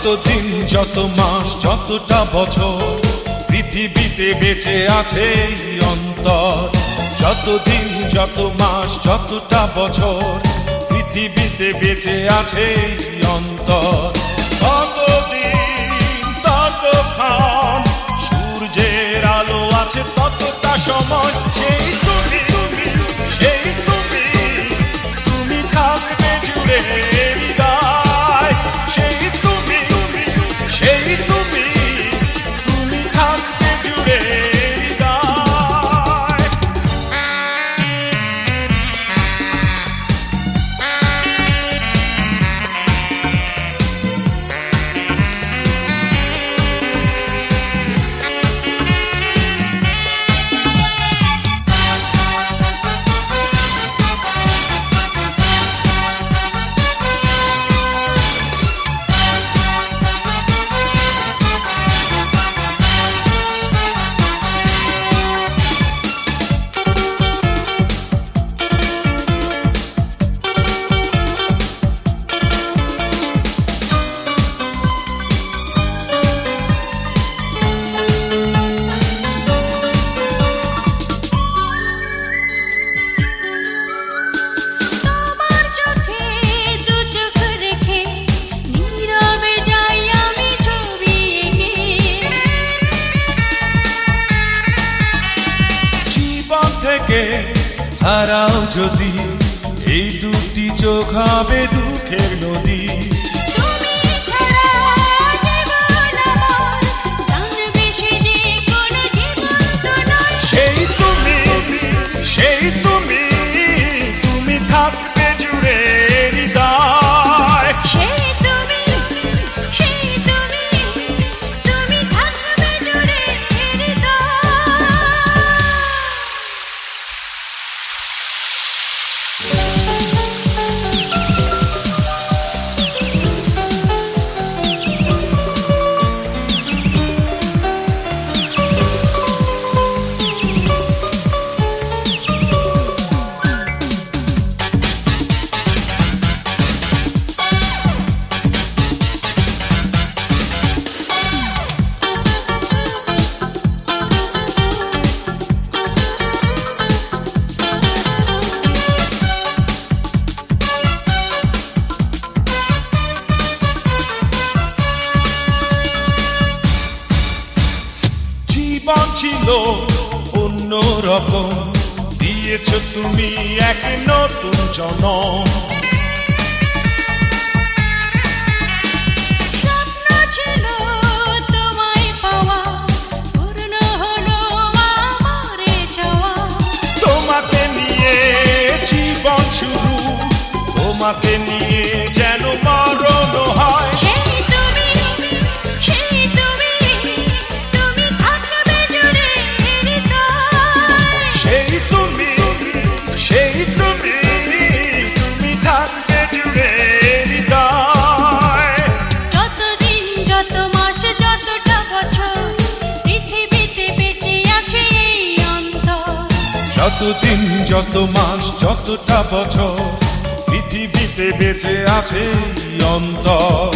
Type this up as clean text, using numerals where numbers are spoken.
যতদিন যত মাস যতটা বছর পৃথিবীতে বেঁচে আছে এই অন্তর, যতদিন যত মাস যতটা বছর পৃথিবীতে বেঁচে আছে এই অন্তর, ততদিন ততক্ষণ সূর্যের আলো আছে ততটা সময়। সেই তুমি সেই তুমি, তুমি থাকবে জুড়ে হৃদয়। সেই তুমি সেই তুমি, তুমি থাকবে জুড়ে হৃদয়। হারাও যদি এই দুটি চোখ হবে দুঃখের নদী। সেই তুমি সেই তুমি, তুমি থাকবে জুড়ে হৃদয়। সেই তুমি সেই তুমি, তুমি থাকবে জুড়ে হৃদয়। জীবন ছিল অন্যরকম, দিয়েছ তুমি এক নতুন জনম। স্বপ্ন ছিল তোমায় পাওয়া, পূর্ণ হলো আমার চাওয়া। তোমাকে নিয়ে জীবন শুরু, তোমাকে নিয়ে যেন মরণ হয়। সেই তুমি সেই তুমি, তুমি থাকবে জুড়ে হৃদয়। সেই তুমি সেই তুমি, তুমি থাকবে জুড়ে হৃদয়। যতদিন যত মাস যতটা বছর পৃথিবীতে বেঁচে আছে এই অন্তর, যতদিন যত মাস যতটা বছর পৃথিবীতে বেঁচে আছে এই অন্তর।